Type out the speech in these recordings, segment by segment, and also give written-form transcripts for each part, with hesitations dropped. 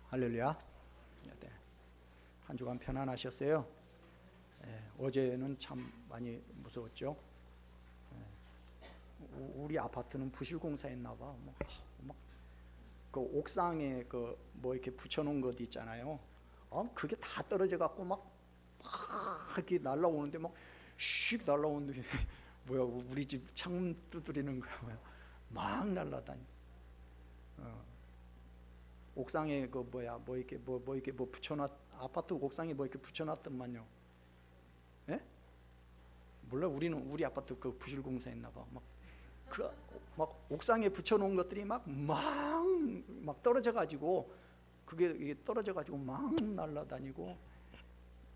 할렐루야. 네. 한 주간 편안하셨어요? 네. 어제는 참 많이 무서웠죠. 우리 아파트는 부실공사했나 봐. 그 옥상에 그 뭐 이렇게 붙여놓은 것 있잖아요. 그게 다 떨어져 갖고 막 이렇게 날라오는데 슉 날라오는데 뭐야, 우리 집 창문 두드리는 거야, 뭐야. 막 날라다니. 옥상에 그 뭐야, 뭐 이렇게 붙여놨, 아파트 옥상에 뭐 이렇게 붙여놨더만요. 예? 몰라, 우리 아파트 그 부실공사했나 봐. 막 옥상에 붙여놓은 것들이 막 떨어져 가지고, 그게 떨어져 가지고 막 날라다니고,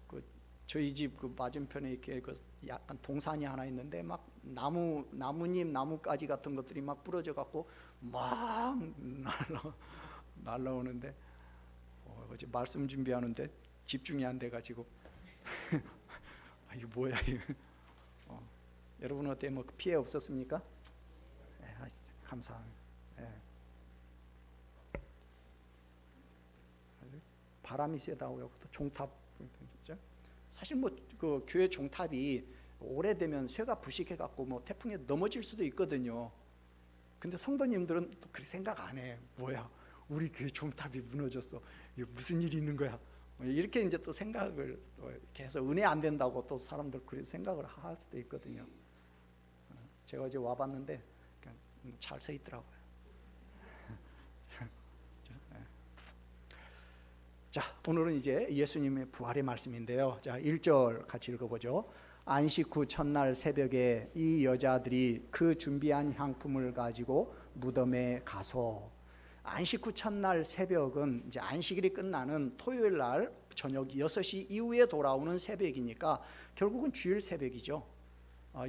그 저희 집 그 맞은편에 이렇게 그 약간 동산이 하나 있는데 막 나뭇잎, 나뭇가지 같은 것들이 막 부러져 갖고 막 날라오는데, 어제 말씀 준비하는데 집중이 안 돼 가지고 이거 뭐야 이거. 여러분 어때, 뭐 피해 없었습니까? 네, 감사합니다. 네. 바람이 세다고요. 또 종탑, 사실 뭐 그 교회 종탑이 오래되면 쇠가 부식해 갖고 뭐 태풍에 넘어질 수도 있거든요. 근데 성도님들은 또 그렇게 생각 안 해. 뭐야, 우리 교회 종탑이 무너졌어, 이거 무슨 일이 있는 거야, 이렇게 이제 또 생각을 이렇게 해서 은혜 안 된다고 또 사람들 그렇게 생각을 할 수도 있거든요. 제가 어제 와봤는데 그냥 잘 서 있더라고요. 자, 오늘은 이제 예수님의 부활의 말씀인데요. 자, 1절 같이 읽어보죠. 안식 후 첫날 새벽에 이 여자들이 그 준비한 향품을 가지고 무덤에 가서, 안식 후 첫날 새벽은 이제 안식일이 끝나는 토요일 날 저녁 6시 이후에 돌아오는 새벽이니까 결국은 주일 새벽이죠.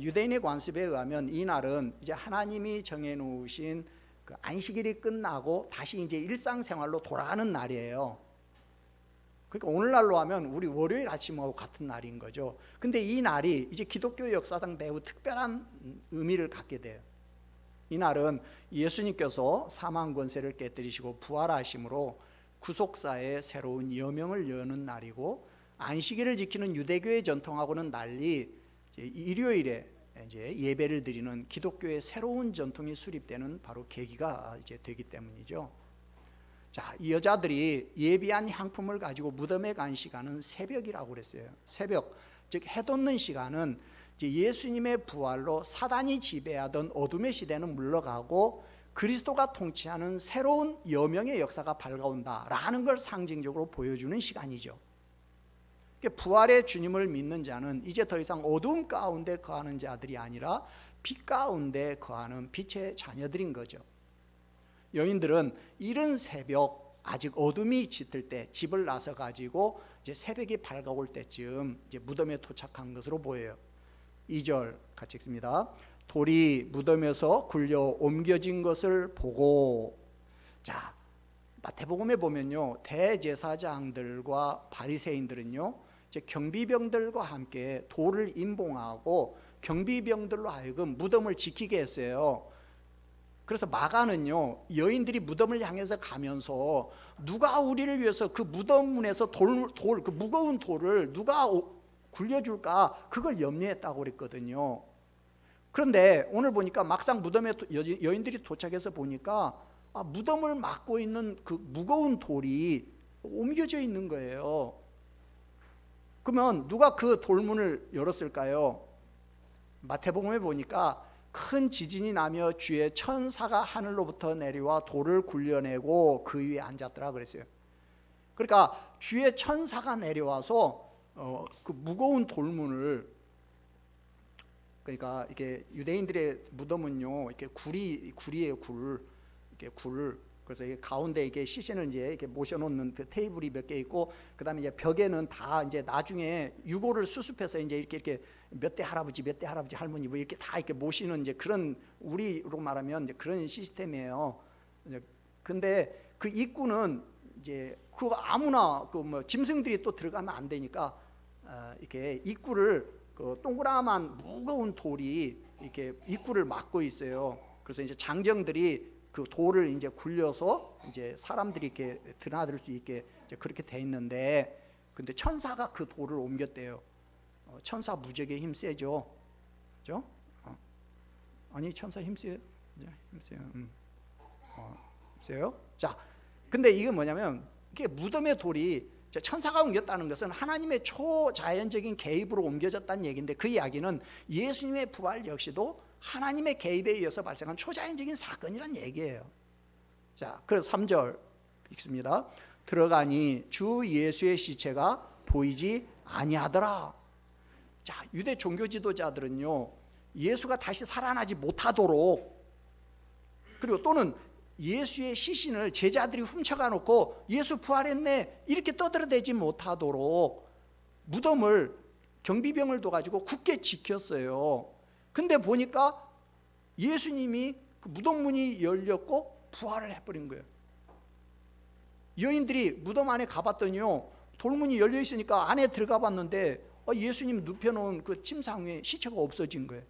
유대인의 관습에 의하면 이 날은 이제 하나님이 정해놓으신 그 안식일이 끝나고 다시 이제 일상생활로 돌아가는 날이에요. 그러니까 오늘날로 하면 우리 월요일 아침하고 같은 날인 거죠. 근데 이 날이 이제 기독교 역사상 매우 특별한 의미를 갖게 돼요. 이 날은 예수님께서 사망 권세를 깨뜨리시고 부활하심으로 구속사의 새로운 여명을 여는 날이고, 안식일을 지키는 유대교의 전통하고는 달리 일요일에 이제 예배를 드리는 기독교의 새로운 전통이 수립되는 바로 계기가 이제 되기 때문이죠. 자, 이 여자들이 예비한 향품을 가지고 무덤에 간 시간은 새벽이라고 그랬어요. 새벽, 즉 해 돋는 시간은 이제 예수님의 부활로 사단이 지배하던 어둠의 시대는 물러가고 그리스도가 통치하는 새로운 여명의 역사가 밝아온다라는 걸 상징적으로 보여주는 시간이죠. 부활의 주님을 믿는 자는 이제 더 이상 어두움 가운데 거하는 자들이 아니라 빛 가운데 거하는 빛의 자녀들인 거죠. 여인들은 이른 새벽 아직 어둠이 짙을 때 집을 나서 가지고 이제 새벽이 밝아올 때쯤 이제 무덤에 도착한 것으로 보여요. 2절 같이 읽습니다. 돌이 무덤에서 굴려 옮겨진 것을 보고, 자, 마태복음에 보면요, 대제사장들과 바리새인들은요 이제 경비병들과 함께 돌을 임봉하고 경비병들로 하여금 무덤을 지키게 했어요. 그래서 마가는요, 여인들이 무덤을 향해서 가면서 누가 우리를 위해서 그 무덤 문에서 그 무거운 돌을 누가 굴려줄까, 그걸 염려했다고 그랬거든요. 그런데 오늘 보니까 막상 무덤에 여인들이 도착해서 보니까 무덤을 막고 있는 그 무거운 돌이 옮겨져 있는 거예요. 그러면 누가 그 돌문을 열었을까요? 마태복음에 보니까 큰 지진이 나며 주의 천사가 하늘로부터 내려와 돌을 굴려내고 그 위에 앉았더라 그랬어요. 그러니까 주의 천사가 내려와서 그 무거운 돌문을, 그러니까 이게 유대인들의 무덤은요 이렇게 굴이에요, 이렇게 굴. 그래서 이게 가운데 이게 시신을 이제 이렇게 모셔놓는 그 테이블이 몇 개 있고, 그다음에 이제 벽에는 다 이제 나중에 유골을 수습해서 이제 이렇게 몇 대 할아버지, 몇 대 할아버지, 할머니 뭐 이렇게 다 이렇게 모시는 이제 그런, 우리로 말하면 이제 그런 시스템이에요. 근데 그 입구는 이제 그 아무나 그 뭐 짐승들이 또 들어가면 안 되니까 이렇게 입구를 그 동그라만 무거운 돌이 이렇게 입구를 막고 있어요. 그래서 이제 장정들이 그 돌을 이제 굴려서 이제 사람들이 이렇게 드나들 수 있게 이제 그렇게 돼 있는데, 근데 천사가 그 돌을 옮겼대요. 천사 무지하게 힘 세죠, 그죠? 아니 천사 힘 세요, 힘 세요. 세요? 자, 근데 이게 뭐냐면 이게 무덤의 돌이 천사가 옮겼다는 것은 하나님의 초자연적인 개입으로 옮겨졌다는 얘기인데, 그 이야기는 예수님의 부활 역시도 하나님의 개입에 의해서 발생한 초자연적인 사건이란 얘기예요. 자, 그래서 3절 읽습니다. 들어가니 주 예수의 시체가 보이지 아니하더라. 자, 유대 종교 지도자들은요, 예수가 다시 살아나지 못하도록, 그리고 또는 예수의 시신을 제자들이 훔쳐가 놓고 예수 부활했네 이렇게 떠들어대지 못하도록 무덤을 경비병을 둬가지고 굳게 지켰어요. 근데 보니까 예수님이 그 무덤 문이 열렸고 부활을 해버린 거예요. 여인들이 무덤 안에 가봤더니요, 돌문이 열려 있으니까 안에 들어가 봤는데 예수님 눕혀놓은 그 침상 위에 시체가 없어진 거예요.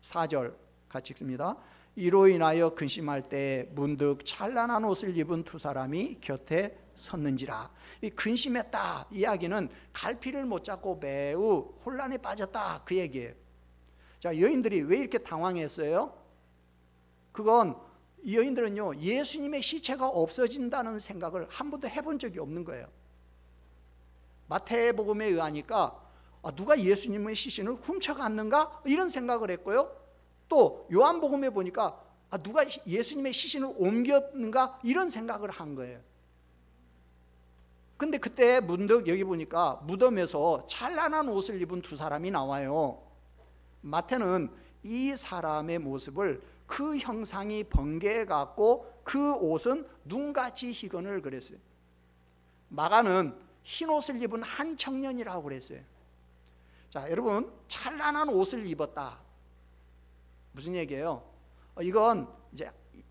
4절 같이 읽습니다. 이로 인하여 근심할 때 문득 찬란한 옷을 입은 두 사람이 곁에 섰는지라. 이 근심했다 이야기는 갈피를 못 잡고 매우 혼란에 빠졌다 그 얘기예요. 자, 여인들이 왜 이렇게 당황했어요? 그건 이 여인들은요, 예수님의 시체가 없어진다는 생각을 한 번도 해본 적이 없는 거예요. 마태복음에 의하니까 누가 예수님의 시신을 훔쳐갔는가 이런 생각을 했고요, 또 요한복음에 보니까 누가 예수님의 시신을 옮겼는가 이런 생각을 한 거예요. 근데 그때 문득 여기 보니까 무덤에서 찬란한 옷을 입은 두 사람이 나와요. 마태는 이 사람의 모습을 그 형상이 번개해 갖고 그 옷은 눈같이 희건을 그랬어요. 마가는 흰 옷을 입은 한 청년이라고 그랬어요. 자, 여러분, 찬란한 옷을 입었다 무슨 얘기예요? 이건 이제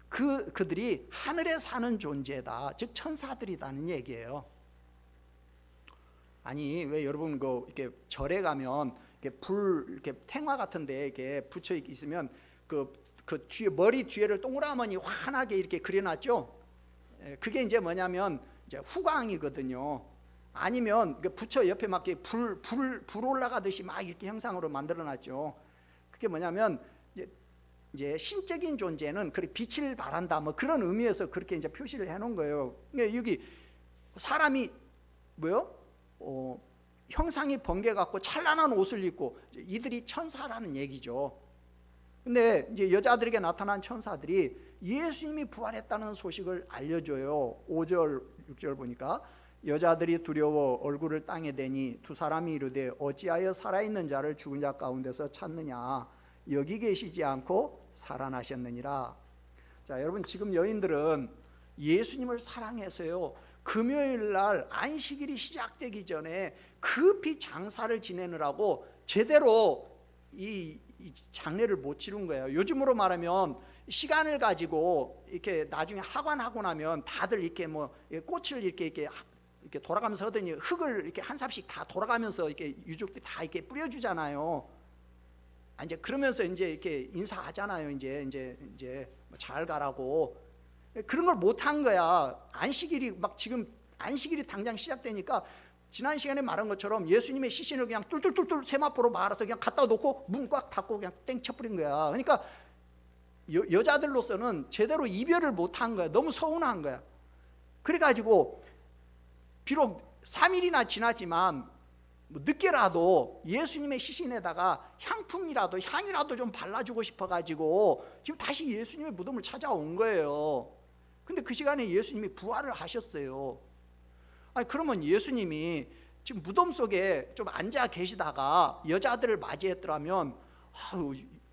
그들이 하늘에 사는 존재다, 즉 천사들이라는 얘기예요. 아니 왜 여러분 이렇게 절에 가면 이렇게 불 이렇게 탱화 같은데 이렇게 붙여 있으면 그 뒤에 머리 뒤에를 동그라미 환하게 이렇게 그려놨죠? 그게 이제 뭐냐면 이제 후광이거든요. 아니면 붙여 옆에 막 불 올라가듯이 막 이렇게 형상으로 만들어놨죠. 그게 뭐냐면 이제 신적인 존재는 그렇게 빛을 발한다 뭐 그런 의미에서 그렇게 이제 표시를 해놓은 거예요. 그러니까 여기 사람이 뭐요? 형상이 번개 같고 찬란한 옷을 입고 이들이 천사라는 얘기죠. 근데 이제 여자들에게 나타난 천사들이 예수님이 부활했다는 소식을 알려줘요. 5절 6절 보니까 여자들이 두려워 얼굴을 땅에 대니 두 사람이 이르되 어찌하여 살아있는 자를 죽은 자 가운데서 찾느냐, 여기 계시지 않고 살아나셨느니라. 자, 여러분, 지금 여인들은 예수님을 사랑해서요, 금요일 날 안식일이 시작되기 전에 급히 장사를 지내느라고 제대로 이 장례를 못 치른 거예요. 요즘으로 말하면 시간을 가지고 이렇게 나중에 하관하고 나면 다들 이렇게 뭐 꽃을 이렇게 돌아가면서 하더니 흙을 이렇게 한 삽씩 다 돌아가면서 이렇게 유족들이 다 이렇게 뿌려주잖아요. 이제 그러면서 이제 이렇게 인사하잖아요. 이제 잘 가라고. 그런 걸 못 한 거야. 안식일이 막 지금 안식일이 당장 시작되니까 지난 시간에 말한 것처럼 예수님의 시신을 그냥 뚫뚫뚫뚫 세마포로 말아서 그냥 갖다 놓고 문 꽉 닫고 그냥 땡 쳐버린 거야. 그러니까 여자들로서는 제대로 이별을 못 한 거야. 너무 서운한 거야. 그래가지고 비록 3일이나 지났지만 늦게라도 예수님의 시신에다가 향이라도 좀 발라주고 싶어가지고 지금 다시 예수님의 무덤을 찾아온 거예요. 근데 그 시간에 예수님이 부활을 하셨어요. 그러면 예수님이 지금 무덤 속에 좀 앉아 계시다가 여자들을 맞이했더라면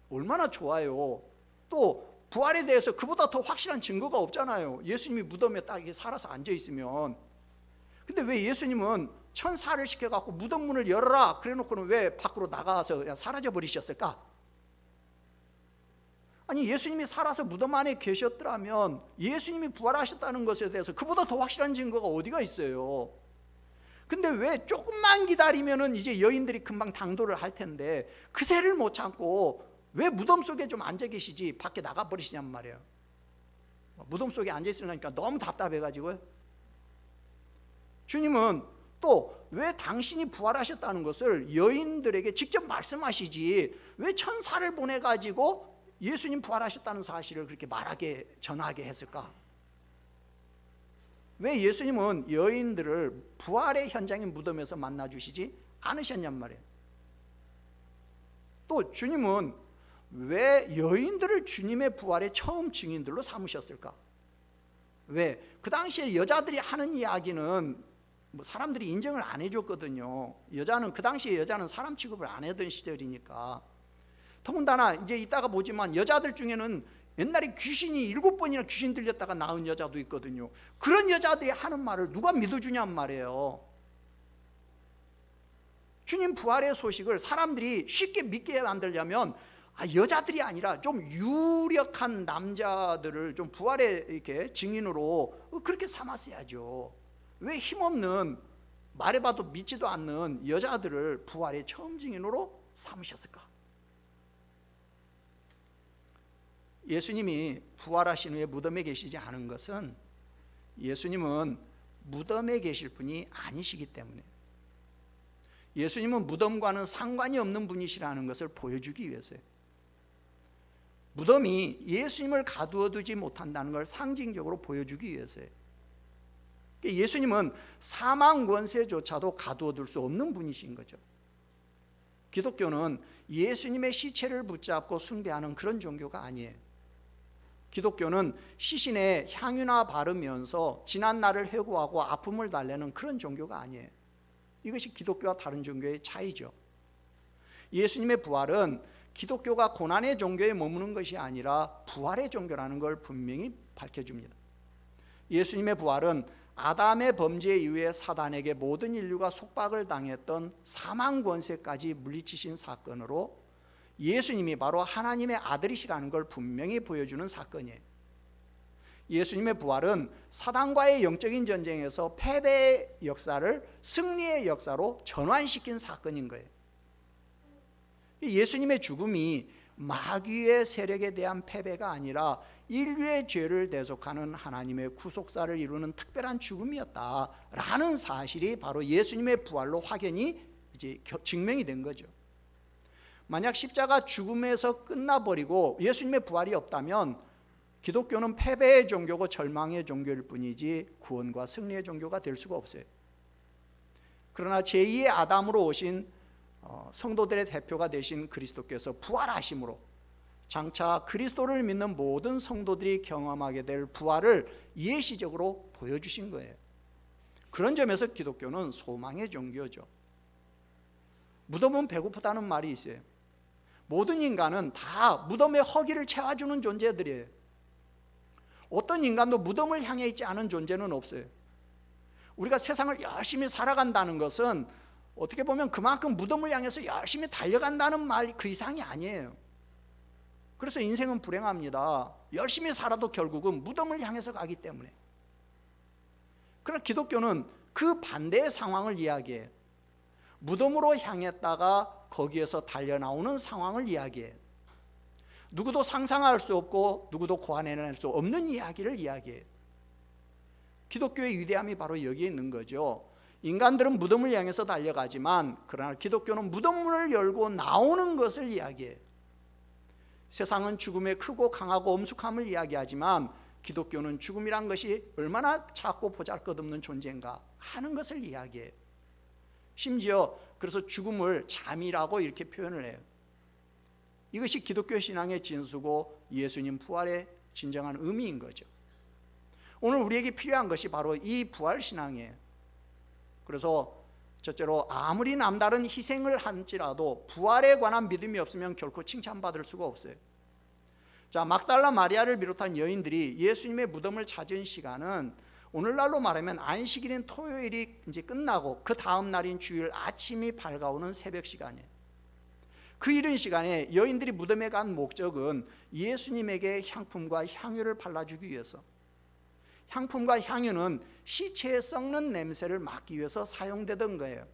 얼마나 좋아요. 또 부활에 대해서 그보다 더 확실한 증거가 없잖아요. 예수님이 무덤에 딱 살아서 앉아 있으면. 근데 왜 예수님은 천사를 시켜갖고 무덤 문을 열어라 그래놓고는 왜 밖으로 나가서 그냥 사라져 버리셨을까? 아니, 예수님이 살아서 무덤 안에 계셨더라면 예수님이 부활하셨다는 것에 대해서 그보다 더 확실한 증거가 어디가 있어요? 근데 왜 조금만 기다리면은 이제 여인들이 금방 당도를 할 텐데 그새를 못 참고 왜 무덤 속에 좀 앉아 계시지 밖에 나가 버리시냔 말이에요. 무덤 속에 앉아 있으니까 너무 답답해가지고요. 주님은 또 왜 당신이 부활하셨다는 것을 여인들에게 직접 말씀하시지 왜 천사를 보내가지고 예수님 부활하셨다는 사실을 그렇게 전하게 했을까? 왜 예수님은 여인들을 부활의 현장인 무덤에서 만나주시지 않으셨냔 말이에요. 또 주님은 왜 여인들을 주님의 부활의 처음 증인들로 삼으셨을까? 왜? 그 당시에 여자들이 하는 이야기는 사람들이 인정을 안 해줬거든요. 그 당시에 여자는 사람 취급을 안 하던 시절이니까. 더군다나 이제 이따가 보지만 여자들 중에는 옛날에 귀신이 7번이나 귀신 들렸다가 나은 여자도 있거든요. 그런 여자들이 하는 말을 누가 믿어주냔 말이에요. 주님 부활의 소식을 사람들이 쉽게 믿게 만들려면 여자들이 아니라 좀 유력한 남자들을 좀 부활의 이렇게 증인으로 그렇게 삼았어야죠. 왜 힘없는, 말해봐도 믿지도 않는 여자들을 부활의 처음 증인으로 삼으셨을까? 예수님이 부활하신 후에 무덤에 계시지 않은 것은 예수님은 무덤에 계실 분이 아니시기 때문에, 예수님은 무덤과는 상관이 없는 분이시라는 것을 보여주기 위해서예요. 무덤이 예수님을 가두어 두지 못한다는 걸 상징적으로 보여주기 위해서예요. 예수님은 사망 권세조차도 가두어 둘 수 없는 분이신 거죠. 기독교는 예수님의 시체를 붙잡고 숭배하는 그런 종교가 아니에요. 기독교는 시신에 향유나 바르면서 지난 날을 회고하고 아픔을 달래는 그런 종교가 아니에요. 이것이 기독교와 다른 종교의 차이죠. 예수님의 부활은 기독교가 고난의 종교에 머무는 것이 아니라 부활의 종교라는 걸 분명히 밝혀줍니다. 예수님의 부활은 아담의 범죄 이후에 사단에게 모든 인류가 속박을 당했던 사망 권세까지 물리치신 사건으로 예수님이 바로 하나님의 아들이시라는 걸 분명히 보여주는 사건이에요. 예수님의 부활은 사단과의 영적인 전쟁에서 패배의 역사를 승리의 역사로 전환시킨 사건인 거예요. 예수님의 죽음이 마귀의 세력에 대한 패배가 아니라 인류의 죄를 대속하는 하나님의 구속사를 이루는 특별한 죽음이었다라는 사실이 바로 예수님의 부활로 확연히 이제 증명이 된 거죠. 만약 십자가 죽음에서 끝나버리고 예수님의 부활이 없다면 기독교는 패배의 종교고 절망의 종교일 뿐이지 구원과 승리의 종교가 될 수가 없어요. 그러나 제2의 아담으로 오신 성도들의 대표가 되신 그리스도께서 부활하심으로 장차 그리스도를 믿는 모든 성도들이 경험하게 될 부활을 예시적으로 보여주신 거예요. 그런 점에서 기독교는 소망의 종교죠. 무덤은 배고프다는 말이 있어요. 모든 인간은 다 무덤의 허기를 채워주는 존재들이에요. 어떤 인간도 무덤을 향해 있지 않은 존재는 없어요. 우리가 세상을 열심히 살아간다는 것은 어떻게 보면 그만큼 무덤을 향해서 열심히 달려간다는 말 그 이상이 아니에요. 그래서 인생은 불행합니다. 열심히 살아도 결국은 무덤을 향해서 가기 때문에. 그러나 기독교는 그 반대의 상황을 이야기해요. 무덤으로 향했다가 거기에서 달려나오는 상황을 이야기해요. 누구도 상상할 수 없고 누구도 고안해낼 수 없는 이야기를 이야기해요. 기독교의 위대함이 바로 여기에 있는 거죠. 인간들은 무덤을 향해서 달려가지만 그러나 기독교는 무덤문을 열고 나오는 것을 이야기해요. 세상은 죽음의 크고 강하고 엄숙함을 이야기하지만 기독교는 죽음이란 것이 얼마나 작고 보잘것없는 존재인가 하는 것을 이야기해요. 심지어 그래서 죽음을 잠이라고 이렇게 표현을 해요. 이것이 기독교 신앙의 진수고 예수님 부활의 진정한 의미인 거죠. 오늘 우리에게 필요한 것이 바로 이 부활 신앙이에요. 그래서 첫째로 아무리 남다른 희생을 할지라도 부활에 관한 믿음이 없으면 결코 칭찬받을 수가 없어요. 자, 막달라 마리아를 비롯한 여인들이 예수님의 무덤을 찾은 시간은 오늘날로 말하면 안식일인 토요일이 이제 끝나고 그 다음 날인 주일 아침이 밝아오는 새벽 시간이에요. 그 이른 시간에 여인들이 무덤에 간 목적은 예수님에게 향품과 향유를 발라주기 위해서. 향품과 향유는 시체의 썩는 냄새를 막기 위해서 사용되던 거예요.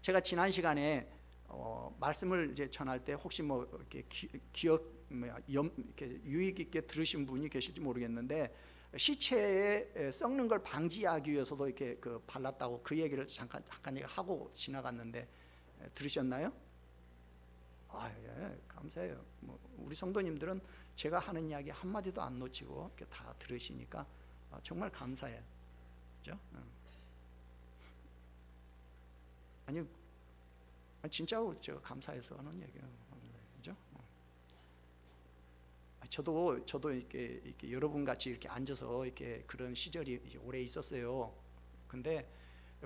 제가 지난 시간에 말씀을 이제 전할 때 혹시 뭐 이렇게 이렇게 유익 있게 들으신 분이 계실지 모르겠는데, 시체에 썩는 걸 방지하기 위해서도 이렇게 발랐다고 그 얘기를 잠깐 하고 지나갔는데 들으셨나요? 예, 감사해요. 뭐 우리 성도님들은 제가 하는 이야기 한 마디도 안 놓치고 이렇게 다 들으시니까 정말 감사해요. 그죠? 아니 진짜로 제가 감사해서 하는 얘기예요. 그죠? 저도 이렇게 여러분 같이 이렇게 앉아서 이렇게 그런 시절이 이제 오래 있었어요. 근데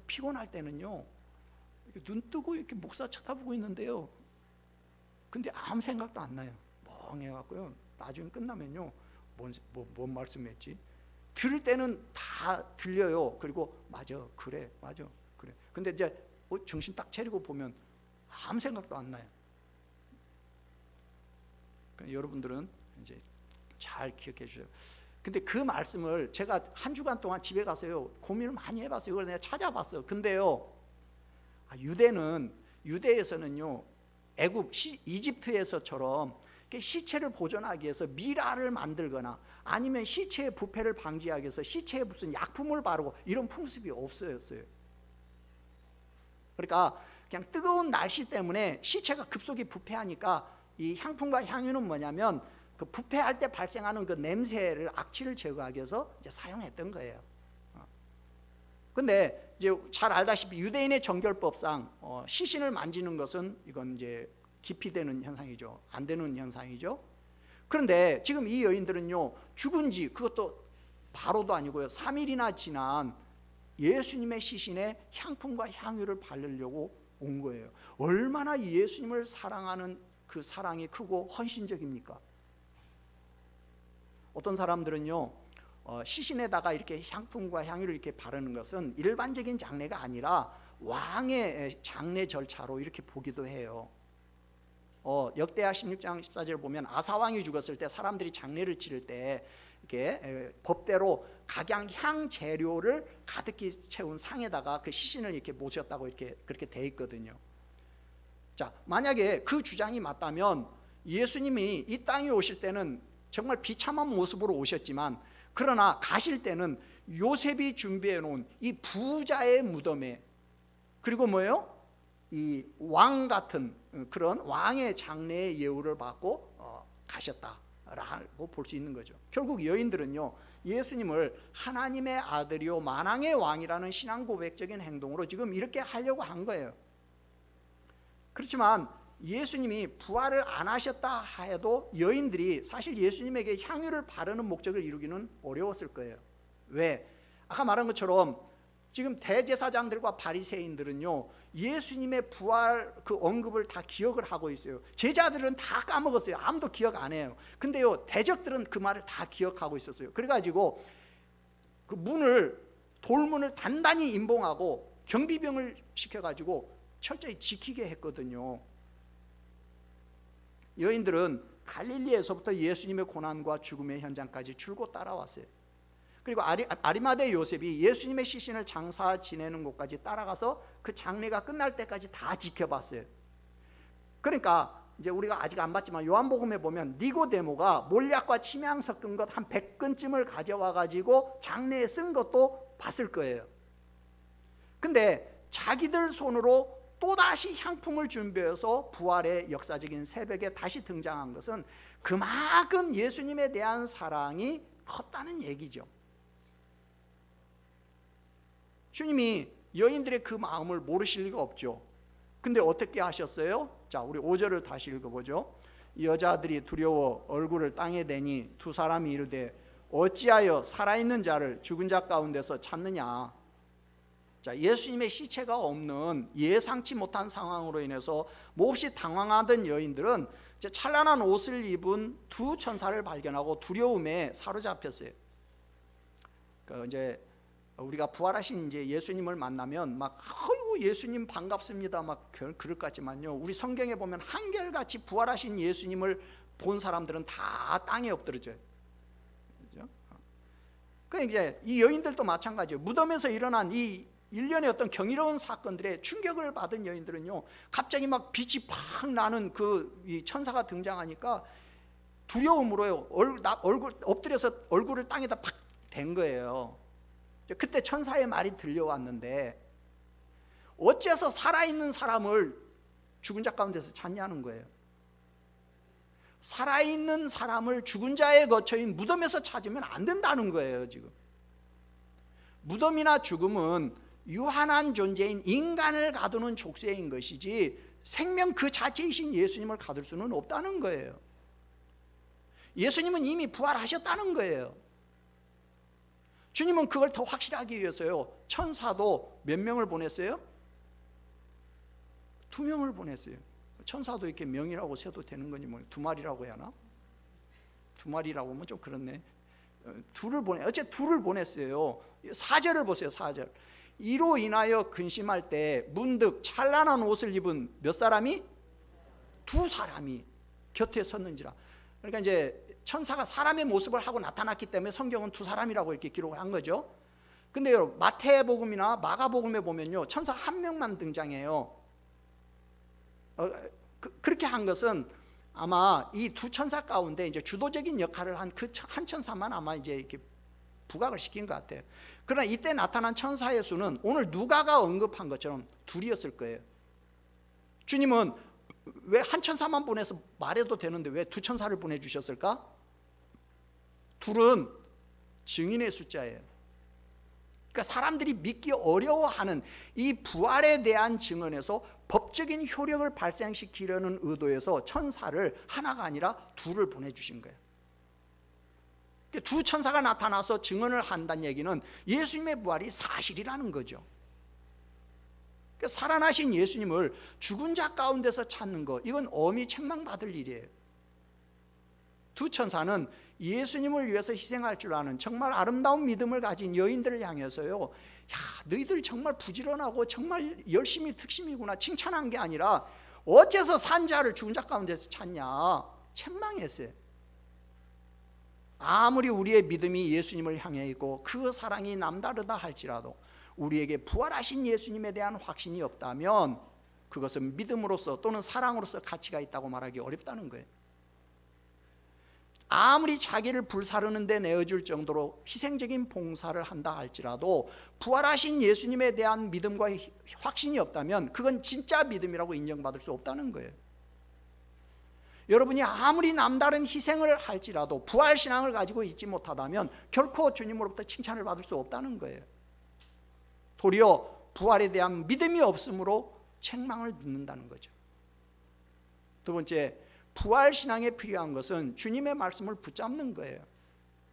피곤할 때는요, 이렇게 눈 뜨고 이렇게 목사 쳐다보고 있는데요, 근데 아무 생각도 안 나요. 멍해갖고요. 나중에 끝나면요, 뭔 말씀했지? 들을 때는 다 들려요. 그리고 맞아, 그래. 근데 이제 정신 딱 차리고 보면 아무 생각도 안 나요. 그러니까 여러분들은 이제 잘 기억해 주세요. 근데 그 말씀을 제가 한 주간 동안 집에 가서요, 고민을 많이 해봤어요. 이걸 내가 찾아봤어요. 근데요, 유대에서는요, 이집트에서처럼 시체를 보존하기 위해서 미라를 만들거나 아니면 시체의 부패를 방지하기 위해서 시체에 무슨 약품을 바르고 이런 풍습이 없었어요. 그러니까 그냥 뜨거운 날씨 때문에 시체가 급속히 부패하니까 이 향품과 향유는 뭐냐면 그 부패할 때 발생하는 그 냄새를, 악취를 제거하기 위해서 이제 사용했던 거예요. 근데 이제 잘 알다시피 유대인의 정결법상 시신을 만지는 것은 이건 이제 기피되는 현상이죠. 안 되는 현상이죠. 그런데 지금 이 여인들은요, 죽은 지 그것도 바로도 아니고요, 3일이나 지난 예수님의 시신에 향품과 향유를 바르려고 온 거예요. 얼마나 예수님을 사랑하는 그 사랑이 크고 헌신적입니까? 어떤 사람들은요, 시신에다가 이렇게 향품과 향유를 이렇게 바르는 것은 일반적인 장례가 아니라 왕의 장례 절차로 이렇게 보기도 해요. 역대하 16장 14절을 보면 아사왕이 죽었을 때 사람들이 장례를 치를 때 이렇게 법대로 각양 향 재료를 가득히 채운 상에다가 그 시신을 이렇게 모셨다고 이렇게 그렇게 돼 있거든요. 자, 만약에 그 주장이 맞다면 예수님이 이 땅에 오실 때는 정말 비참한 모습으로 오셨지만, 그러나 가실 때는 요셉이 준비해 놓은 이 부자의 무덤에, 그리고 뭐예요? 이 왕 같은 그런 왕의 장례의 예우를 받고 가셨다라고 볼 수 있는 거죠. 결국 여인들은요, 예수님을 하나님의 아들이요 만왕의 왕이라는 신앙 고백적인 행동으로 지금 이렇게 하려고 한 거예요. 그렇지만 예수님이 부활을 안 하셨다 해도 여인들이 사실 예수님에게 향유를 바르는 목적을 이루기는 어려웠을 거예요. 왜? 아까 말한 것처럼 지금 대제사장들과 바리새인들은요, 예수님의 부활 그 언급을 다 기억을 하고 있어요. 제자들은 다 까먹었어요. 아무도 기억 안 해요. 근데요, 대적들은 그 말을 다 기억하고 있었어요. 그래가지고 그 돌문을 단단히 임봉하고 경비병을 시켜가지고 철저히 지키게 했거든요. 여인들은 갈릴리에서부터 예수님의 고난과 죽음의 현장까지 줄곧 따라왔어요. 그리고 아리마대 요셉이 예수님의 시신을 장사 지내는 곳까지 따라가서 그 장례가 끝날 때까지 다 지켜봤어요. 그러니까 이제 우리가 아직 안 봤지만 요한복음에 보면 니고데모가 몰약과 침향 섞은 것 한 100근쯤을 가져와 가지고 장례에 쓴 것도 봤을 거예요. 근데 자기들 손으로 또다시 향품을 준비해서 부활의 역사적인 새벽에 다시 등장한 것은 그만큼 예수님에 대한 사랑이 컸다는 얘기죠. 주님이 여인들의 그 마음을 모르실 리가 없죠. 근데 어떻게 하셨어요? 자, 우리 5절을 다시 읽어보죠. 여자들이 두려워 얼굴을 땅에 대니 두 사람이 이르되 어찌하여 살아있는 자를 죽은 자 가운데서 찾느냐. 자, 예수님의 시체가 없는 예상치 못한 상황으로 인해서 몹시 당황하던 여인들은 이제 찬란한 옷을 입은 두 천사를 발견하고 두려움에 사로잡혔어요. 이제 우리가 부활하신 이제 예수님을 만나면 막 아이고 예수님 반갑습니다 막 그럴 것 같지만요, 우리 성경에 보면 한결같이 부활하신 예수님을 본 사람들은 다 땅에 엎드려져요. 그렇죠? 그러니까 이제 이 여인들도 마찬가지예요. 무덤에서 일어난 이 일련의 어떤 경이로운 사건들에 충격을 받은 여인들은요, 갑자기 막 빛이 팍 나는 이 천사가 등장하니까 두려움으로요, 얼굴 엎드려서 얼굴을 땅에다 팍 댄 거예요. 그때 천사의 말이 들려왔는데, 어째서 살아있는 사람을 죽은 자 가운데서 찾냐는 거예요. 살아있는 사람을 죽은 자의 거처인 무덤에서 찾으면 안 된다는 거예요. 지금 무덤이나 죽음은 유한한 존재인 인간을 가두는 족쇄인 것이지 생명 그 자체이신 예수님을 가둘 수는 없다는 거예요. 예수님은 이미 부활하셨다는 거예요. 주님은 그걸 더 확실하기 위해서요, 천사도 몇 명을 보냈어요? 2명을 보냈어요. 천사도 이렇게 명이라고 세도 되는 거니 뭐 2마리라고 해야 하나? 2마리라고 하면 좀 그렇네. 2를 어째 2를 보냈어요. 4절을 보세요. 4절. 이로 인하여 근심할 때 문득 찬란한 옷을 입은 몇 사람이? 2사람이 곁에 섰는지라. 그러니까 이제 천사가 사람의 모습을 하고 나타났기 때문에 성경은 2사람이라고 이렇게 기록을 한 거죠. 근데요, 마태복음이나 마가복음에 보면요, 천사 1명만 등장해요. 그렇게 한 것은 아마 이 2 천사 가운데 이제 주도적인 역할을 한 그 한 천사만 아마 이제 이렇게 부각을 시킨 것 같아요. 그러나 이때 나타난 천사의 수는 오늘 누가가 언급한 것처럼 2이었을 거예요. 주님은 왜 한 천사만 보내서 말해도 되는데 왜 2 천사를 보내주셨을까? 2은 증인의 숫자예요. 그러니까 사람들이 믿기 어려워하는 이 부활에 대한 증언에서 법적인 효력을 발생시키려는 의도에서 천사를 하나가 아니라 2를 보내주신 거예요. 2 천사가 나타나서 증언을 한다는 얘기는 예수님의 부활이 사실이라는 거죠. 그러니까 살아나신 예수님을 죽은 자 가운데서 찾는 것, 이건 엄히 책망받을 일이에요. 2 천사는 예수님을 위해서 희생할 줄 아는 정말 아름다운 믿음을 가진 여인들을 향해서요, 야, 너희들 정말 부지런하고 정말 열심히 특심이구나 칭찬한 게 아니라 어째서 산 자를 죽은 자 가운데서 찾냐, 책망했어요. 아무리 우리의 믿음이 예수님을 향해 있고 그 사랑이 남다르다 할지라도 우리에게 부활하신 예수님에 대한 확신이 없다면 그것은 믿음으로서 또는 사랑으로서 가치가 있다고 말하기 어렵다는 거예요. 아무리 자기를 불사르는 데 내어줄 정도로 희생적인 봉사를 한다 할지라도 부활하신 예수님에 대한 믿음과 확신이 없다면 그건 진짜 믿음이라고 인정받을 수 없다는 거예요. 여러분이 아무리 남다른 희생을 할지라도 부활신앙을 가지고 있지 못하다면 결코 주님으로부터 칭찬을 받을 수 없다는 거예요. 도리어 부활에 대한 믿음이 없으므로 책망을 듣는다는 거죠. 2번째, 부활신앙에 필요한 것은 주님의 말씀을 붙잡는 거예요.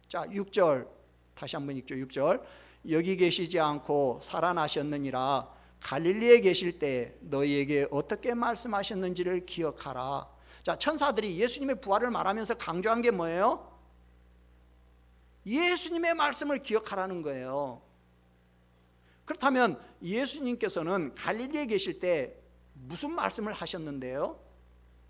자, 6절 다시 한번 읽죠. 6절. 여기 계시지 않고 살아나셨느니라. 갈릴리에 계실 때 너희에게 어떻게 말씀하셨는지를 기억하라. 자, 천사들이 예수님의 부활을 말하면서 강조한 게 뭐예요? 예수님의 말씀을 기억하라는 거예요. 그렇다면 예수님께서는 갈릴리에 계실 때 무슨 말씀을 하셨는데요?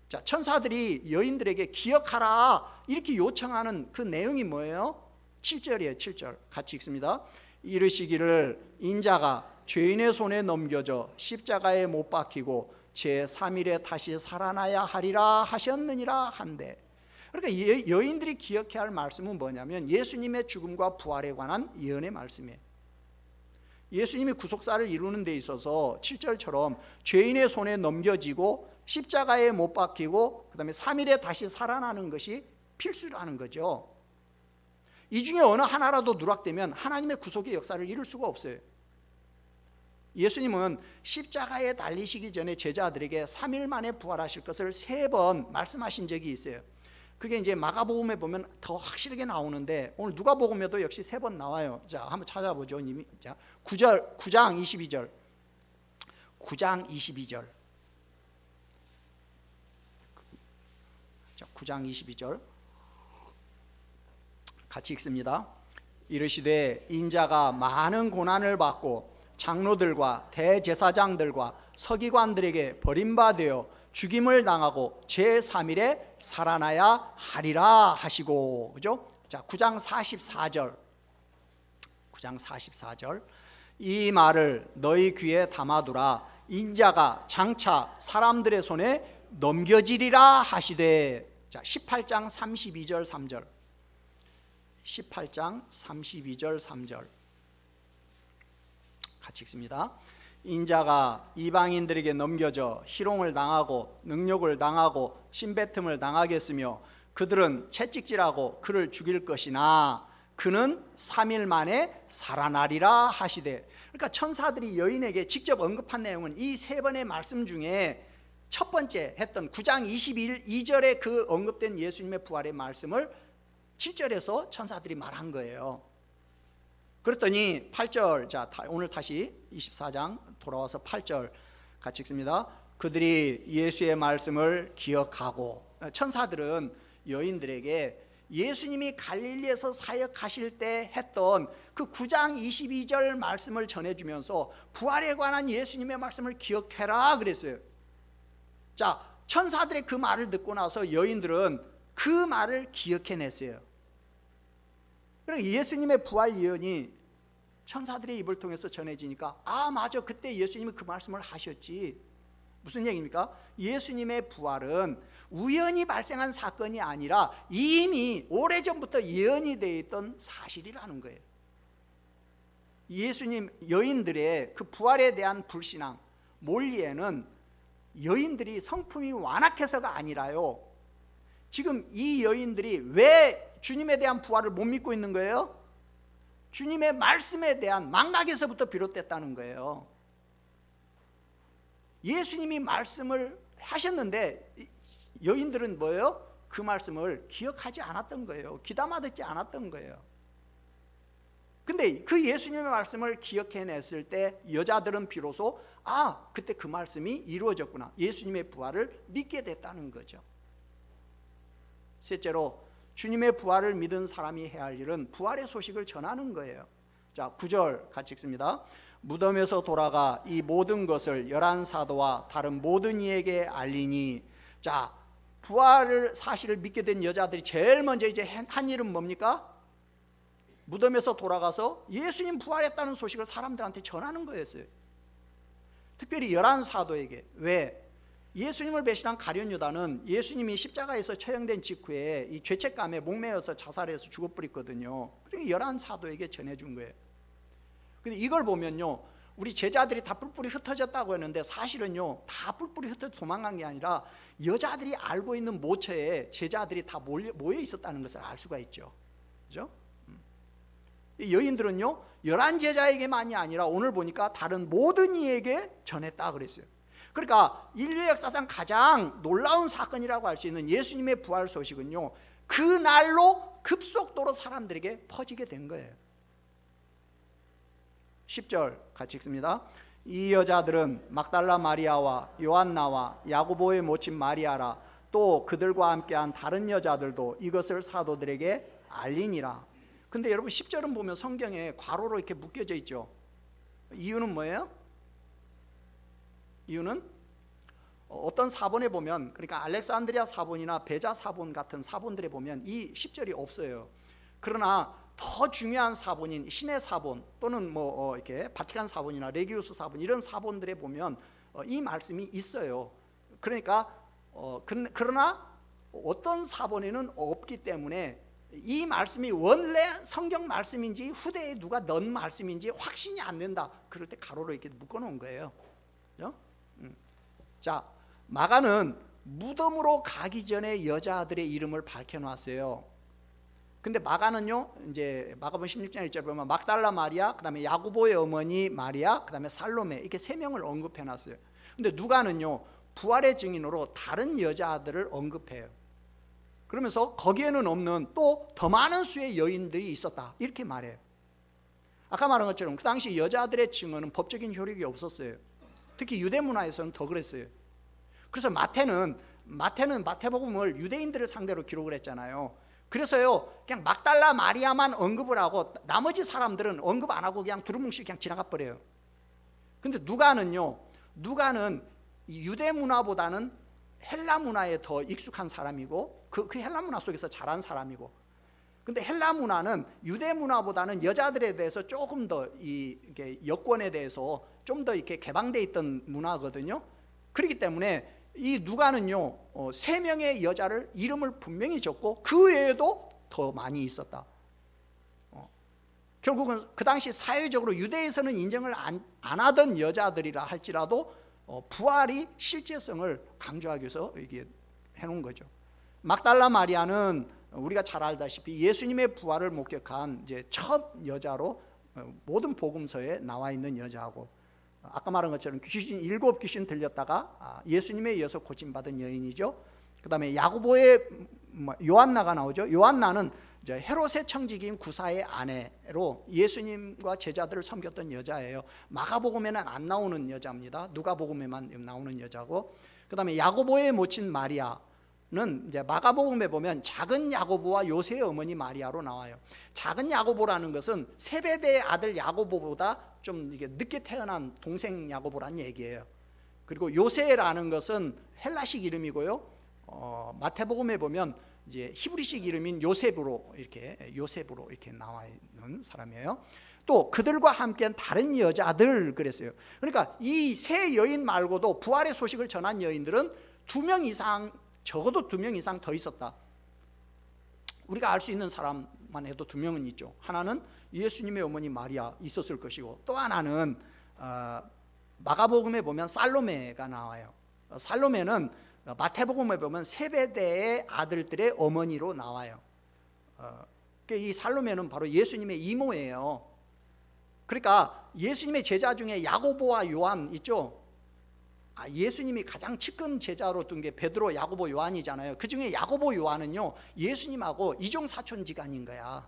자, 천사들이 여인들에게 기억하라 이렇게 요청하는 그 내용이 뭐예요? 7절이에요. 7절 같이 읽습니다. 이르시기를 인자가 죄인의 손에 넘겨져 십자가에 못 박히고 제3일에 다시 살아나야 하리라 하셨느니라 한데, 그러니까 여인들이 기억해야 할 말씀은 뭐냐면 예수님의 죽음과 부활에 관한 예언의 말씀이에요. 예수님이 구속사를 이루는 데 있어서 7절처럼 죄인의 손에 넘겨지고 십자가에 못 박히고 그 다음에 3일에 다시 살아나는 것이 필수라는 거죠. 이 중에 어느 하나라도 누락되면 하나님의 구속의 역사를 이룰 수가 없어요. 예수님은 십자가에 달리시기 전에 제자들에게 3일 만에 부활하실 것을 3번 말씀하신 적이 있어요. 그게 이제 마가복음에 보면 더 확실하게 나오는데 오늘 누가복음에도 역시 3번 나와요. 자, 한번 찾아보죠. 자, 9장 22절. 9장 22절. 자, 9장 22절. 같이 읽습니다. 이르시되 인자가 많은 고난을 받고 장로들과 대제사장들과 서기관들에게 버림받아 죽임을 당하고 제3일에 살아나야 하리라 하시고, 그죠? 자, 9장 44절. 9장 44절. 이 말을 너희 귀에 담아두라. 인자가 장차 사람들의 손에 넘겨지리라 하시되. 자, 18장 32절 3절. 18장 32절 3절 같이 읽습니다. 인자가 이방인들에게 넘겨져 희롱을 당하고 능욕을 당하고 침뱉음을 당하겠으며 그들은 채찍질하고 그를 죽일 것이나 그는 3일 만에 살아나리라 하시되. 그러니까 천사들이 여인에게 직접 언급한 내용은 이 세 번의 말씀 중에 첫 번째 했던 9장 22절에 그 언급된 예수님의 부활의 말씀을 7절에서 천사들이 말한 거예요. 그랬더니 8절, 자 오늘 다시 24장 돌아와서 8절 같이 읽습니다. 그들이 예수의 말씀을 기억하고. 천사들은 여인들에게 예수님이 갈릴리에서 사역하실 때 했던 그 9장 22절 말씀을 전해주면서 부활에 관한 예수님의 말씀을 기억해라 그랬어요. 자, 천사들의 그 말을 듣고 나서 여인들은 그 말을 기억해냈어요. 그러니까 예수님의 부활 예언이 천사들의 입을 통해서 전해지니까 아 맞아, 그때 예수님이 그 말씀을 하셨지. 무슨 얘기입니까? 예수님의 부활은 우연히 발생한 사건이 아니라 이미 오래전부터 예언이 되어 있던 사실이라는 거예요. 예수님 여인들의 그 부활에 대한 불신앙, 몰리에는 여인들이 성품이 완악해서가 아니라요, 지금 이 여인들이 왜 주님에 대한 부활을 못 믿고 있는 거예요? 주님의 말씀에 대한 망각에서부터 비롯됐다는 거예요. 예수님이 말씀을 하셨는데 여인들은 뭐예요? 그 말씀을 기억하지 않았던 거예요. 귀담아 듣지 않았던 거예요. 근데 그 예수님의 말씀을 기억해냈을 때 여자들은 비로소 아 그때 그 말씀이 이루어졌구나, 예수님의 부활을 믿게 됐다는 거죠. 셋째로 주님의 부활을 믿은 사람이 해야 할 일은 부활의 소식을 전하는 거예요. 자 9절 같이 읽습니다. 무덤에서 돌아가 이 모든 것을 11사도와 다른 모든 이에게 알리니. 자 부활을 사실을 믿게 된 여자들이 제일 먼저 이제 한 일은 뭡니까? 무덤에서 돌아가서 예수님 부활했다는 소식을 사람들한테 전하는 거였어요. 특별히 11사도에게. 왜? 예수님을 배신한 가룟 유다는 예수님이 십자가에서 처형된 직후에 이 죄책감에 목매어서 자살해서 죽어버렸거든요. 그러니까 11사도에게 전해준 거예요. 근데 이걸 보면요, 우리 제자들이 다 뿔뿔이 흩어졌다고 했는데 사실은요 다 뿔뿔이 흩어져 도망간 게 아니라 여자들이 알고 있는 모처에 제자들이 다 모여 있었다는 것을 알 수가 있죠. 그죠? 이 여인들은요 11제자에게만이 아니라 오늘 보니까 다른 모든 이에게 전했다 그랬어요. 그러니까 인류 역사상 가장 놀라운 사건이라고 할 수 있는 예수님의 부활 소식은요 그날로 급속도로 사람들에게 퍼지게 된 거예요. 10절 같이 읽습니다. 이 여자들은 막달라 마리아와 요한나와 야고보의 모친 마리아라 또 그들과 함께한 다른 여자들도 이것을 사도들에게 알리니라. 근데 여러분 10절은 보면 성경에 괄호로 이렇게 묶여져 있죠. 이유는 뭐예요? 이유는 어떤 사본에 보면, 그러니까 알렉산드리아 사본이나 베자 사본 같은 사본들에 보면 이 10절이 없어요. 그러나 더 중요한 사본인 신의 사본 또는 이렇게 바티칸 사본이나 레기우스 사본 이런 사본들에 보면 이 말씀이 있어요. 그러니까 그러나 어떤 사본에는 없기 때문에 이 말씀이 원래 성경 말씀인지 후대에 누가 넣은 말씀인지 확신이 안 된다. 그럴 때 가로로 이렇게 묶어놓은 거예요. 그죠? 자, 마가는 무덤으로 가기 전에 여자들의 이름을 밝혀놨어요. 근데 마가는요, 이제 마가복음 16장 1절 보면 막달라 마리아, 그 다음에 야고보의 어머니 마리아, 그 다음에 살로메 이렇게 세 명을 언급해놨어요. 근데 누가는요 부활의 증인으로 다른 여자들을 언급해요. 그러면서 거기에는 없는 또 더 많은 수의 여인들이 있었다 이렇게 말해요. 아까 말한 것처럼 그 당시 여자들의 증언은 법적인 효력이 없었어요. 특히 유대 문화에서는 더 그랬어요. 그래서 마태는 마태복음을 유대인들을 상대로 기록을 했잖아요. 그래서요 그냥 막달라 마리아만 언급을 하고 나머지 사람들은 언급 안 하고 그냥 두루뭉실 그냥 지나가 버려요. 근데 누가는 유대 문화보다는 헬라 문화에 더 익숙한 사람이고 그 헬라 문화 속에서 자란 사람이고, 근데 헬라 문화는 유대 문화보다는 여자들에 대해서 조금 더 이게 여권에 대해서 좀 더 이렇게 개방돼 있던 문화거든요. 그렇기 때문에 이 누가는요 3명의 여자를 이름을 분명히 적고 그 외에도 더 많이 있었다. 결국은 그 당시 사회적으로 유대에서는 인정을 안 하던 여자들이라 할지라도 부활이 실제성을 강조하기 위해서 이게 해놓은 거죠. 막달라 마리아는 우리가 잘 알다시피 예수님의 부활을 목격한 이제 첫 여자로 모든 복음서에 나와 있는 여자하고, 아까 말한 것처럼 7 귀신 들렸다가 예수님에 의해서 고침받은 여인이죠. 그 다음에 야고보의 요한나가 나오죠. 요한나는 이제 헤롯의 청지기인 구사의 아내로 예수님과 제자들을 섬겼던 여자예요. 마가복음에는 안 나오는 여자입니다. 누가복음에만 나오는 여자고, 그 다음에 야고보의 모친 마리아는 이제 마가복음에 보면 작은 야고보와 요새의 어머니 마리아로 나와요. 작은 야고보라는 것은 세베대의 아들 야고보보다 좀 이게 늦게 태어난 동생 야고보란 얘기예요. 그리고 요새라는 것은 헬라식 이름이고요. 마태복음에 보면 이제 히브리식 이름인 요셉으로 이렇게 나와 있는 사람이에요. 또 그들과 함께한 다른 여자들 그랬어요. 그러니까 이 세 여인 말고도 부활의 소식을 전한 여인들은 2명 이상, 적어도 2명 이상 더 있었다. 우리가 알 수 있는 사람만 해도 2명은 있죠. 하나는 예수님의 어머니 마리아 있었을 것이고, 또 하나는 마가복음에 보면 살로메가 나와요. 살로메는 마태복음에 보면 세베대의 아들들의 어머니로 나와요. 이 살로메는 바로 예수님의 이모예요. 그러니까 예수님의 제자 중에 야고보와 요한 있죠. 예수님이 가장 친근 제자로 둔 게 베드로, 야고보, 요한이잖아요. 그 중에 야고보, 요한은요 예수님하고 이종사촌지간인 거야.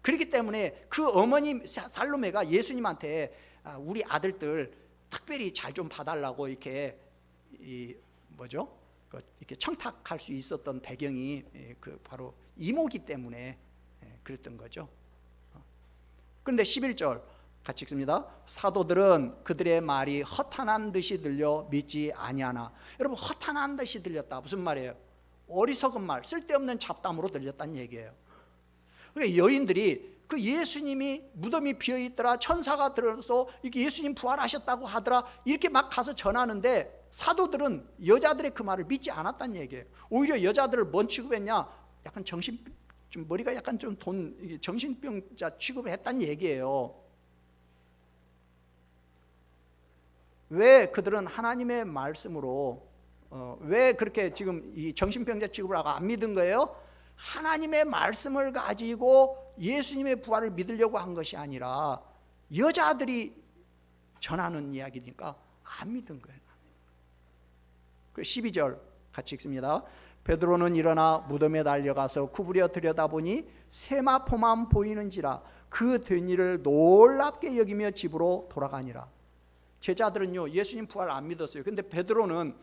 그렇기 때문에 그 어머니 살로메가 예수님한테 우리 아들들 특별히 잘 좀 봐달라고 이렇게 이렇게 청탁할 수 있었던 배경이 그 바로 이모기 때문에 그랬던 거죠. 그런데 11절 같이 읽습니다. 사도들은 그들의 말이 허탄한 듯이 들려 믿지 아니하나. 여러분, 허탄한 듯이 들렸다 무슨 말이에요? 어리석은 말, 쓸데없는 잡담으로 들렸다는 얘기예요. 그러니까 여인들이 그 예수님이 무덤이 비어있더라, 천사가 들어서 이렇게 예수님 부활하셨다고 하더라, 이렇게 막 가서 전하는데 사도들은 여자들의 그 말을 믿지 않았다는 얘기예요. 오히려 여자들을 뭔 취급했냐? 약간 좀 머리가 약간 좀 정신병자 취급을 했다는 얘기예요. 왜 그들은 하나님의 말씀으로 왜 그렇게 지금 이 정신병자 취급을 하고 안 믿은 거예요? 하나님의 말씀을 가지고 예수님의 부활을 믿으려고 한 것이 아니라 여자들이 전하는 이야기니까 안 믿은 거예요. 12절 같이 읽습니다. 베드로는 일어나 무덤에 달려가서 구부려 들여다보니 세마포만 보이는지라 그 된 일을 놀랍게 여기며 집으로 돌아가니라. 제자들은요 예수님 부활 안 믿었어요. 근데 베드로는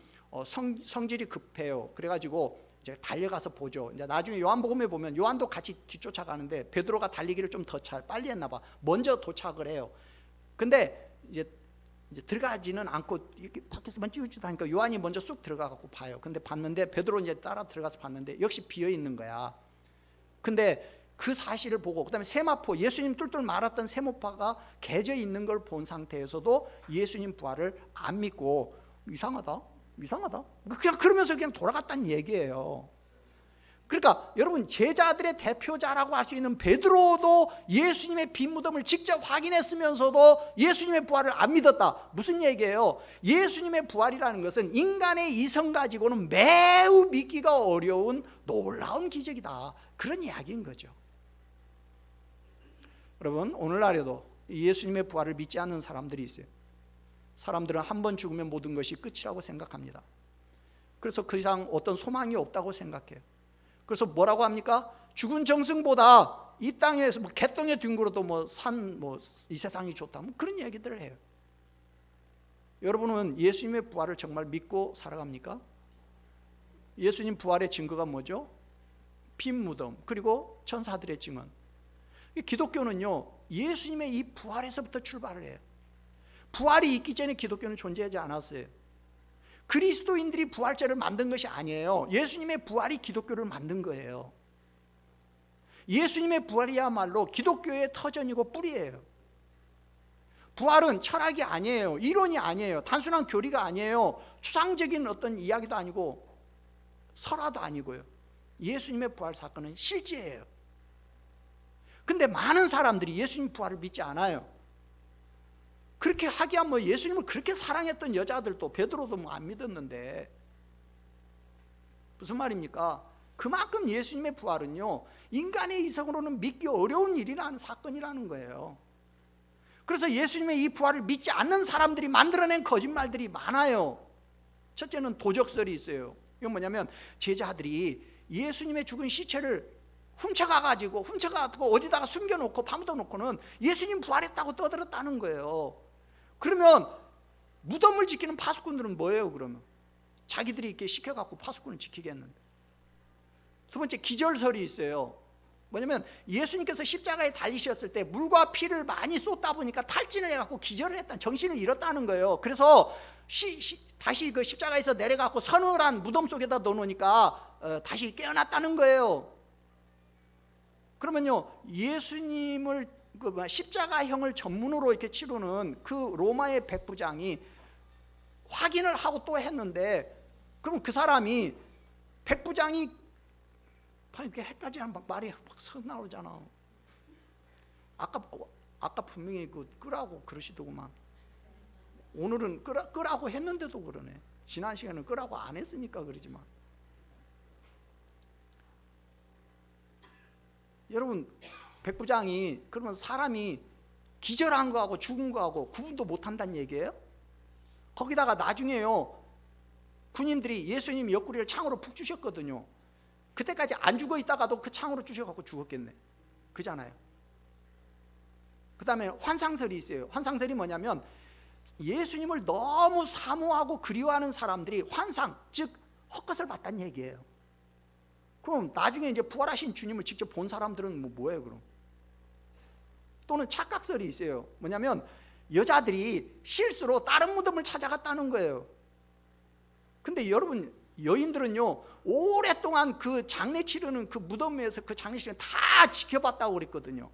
성질이 급해요. 그래가지고 이제 달려가서 보죠. 이제 나중에 요한복음에 보면 요한도 같이 뒤쫓아가는데 베드로가 달리기를 좀 더 빨리 했나 봐. 먼저 도착을 해요. 근데 이제 들어가지는 않고 이렇게 밖에서만 찌우찌우 하니까 요한이 먼저 쑥 들어가고 봐요. 근데 봤는데 베드로 이제 따라 들어가서 봤는데 역시 비어 있는 거야. 근데 그 사실을 보고 그다음에 세마포, 예수님 뚫뚫 말았던 세마포가 개져 있는 걸 본 상태에서도 예수님 부활을 안 믿고 이상하다. 그냥 그러면서 그냥 돌아갔다는 얘기예요. 그러니까 여러분, 제자들의 대표자라고 할 수 있는 베드로도 예수님의 빈 무덤을 직접 확인했으면서도 예수님의 부활을 안 믿었다. 무슨 얘기예요? 예수님의 부활이라는 것은 인간의 이성 가지고는 매우 믿기가 어려운 놀라운 기적이다. 그런 이야기인 거죠. 여러분, 오늘날에도 예수님의 부활을 믿지 않는 사람들이 있어요. 사람들은 한 번 죽으면 모든 것이 끝이라고 생각합니다. 그래서 그 이상 어떤 소망이 없다고 생각해요. 그래서 뭐라고 합니까? 죽은 정승보다 이 땅에서 개똥에 뒹굴어도 이 세상이 좋다, 그런 얘기들을 해요. 여러분은 예수님의 부활을 정말 믿고 살아갑니까? 예수님 부활의 증거가 뭐죠? 빈 무덤, 그리고 천사들의 증언. 기독교는요 예수님의 이 부활에서부터 출발을 해요. 부활이 있기 전에 기독교는 존재하지 않았어요. 그리스도인들이 부활절을 만든 것이 아니에요. 예수님의 부활이 기독교를 만든 거예요. 예수님의 부활이야말로 기독교의 터전이고 뿌리예요. 부활은 철학이 아니에요. 이론이 아니에요. 단순한 교리가 아니에요. 추상적인 어떤 이야기도 아니고 설화도 아니고요. 예수님의 부활 사건은 실제예요. 근데 많은 사람들이 예수님 부활을 믿지 않아요. 그렇게 하기야 뭐 예수님을 그렇게 사랑했던 여자들도 베드로도 뭐 안 믿었는데 무슨 말입니까? 그만큼 예수님의 부활은요 인간의 이성으로는 믿기 어려운 일이라는 사건이라는 거예요. 그래서 예수님의 이 부활을 믿지 않는 사람들이 만들어낸 거짓말들이 많아요. 첫째는 도적설이 있어요. 이건 뭐냐면 제자들이 예수님의 죽은 시체를 훔쳐가가지고 어디다가 숨겨놓고 파묻어 놓고는 예수님 부활했다고 떠들었다는 거예요. 그러면 무덤을 지키는 파수꾼들은 뭐예요? 그러면 자기들이 이렇게 시켜갖고 파수꾼을 지키겠는데. 두 번째 기절설이 있어요. 뭐냐면 예수님께서 십자가에 달리셨을 때 물과 피를 많이 쏟다 보니까 탈진을 해갖고 기절을 했다, 정신을 잃었다는 거예요. 그래서 다시 그 십자가에서 내려갖고 서늘한 무덤 속에다 넣어놓으니까 다시 깨어났다는 거예요. 그러면요 예수님을 십자가형을 전문으로 이렇게 치르는 그 로마의 백부장이 확인을 하고 또 했는데, 그럼 그 사람이 백부장이 이렇게 헷갈리는 말이 막 서 나오잖아. 아까 분명히 끄라고 그러시더구만. 오늘은 끄라고 했는데도 그러네. 지난 시간은 끄라고 안 했으니까 그러지만. 여러분 백부장이 그러면 사람이 기절한 거하고 죽은 거하고 구분도 못한다는 얘기예요? 거기다가 나중에요 군인들이 예수님 옆구리를 창으로 푹 주셨거든요. 그때까지 안 죽어 있다가도 그 창으로 주셔갖고 죽었겠네. 그잖아요. 그 다음에 환상설이 있어요. 환상설이 뭐냐면 예수님을 너무 사모하고 그리워하는 사람들이 환상, 즉 헛것을 봤다는 얘기예요. 그럼 나중에 이제 부활하신 주님을 직접 본 사람들은 뭐예요 그럼? 또는 착각설이 있어요. 뭐냐면 여자들이 실수로 다른 무덤을 찾아갔다는 거예요. 근데 여러분 여인들은요 오랫동안 그 장례 치르는 그 무덤에서 그 장례식을 다 지켜봤다고 그랬거든요.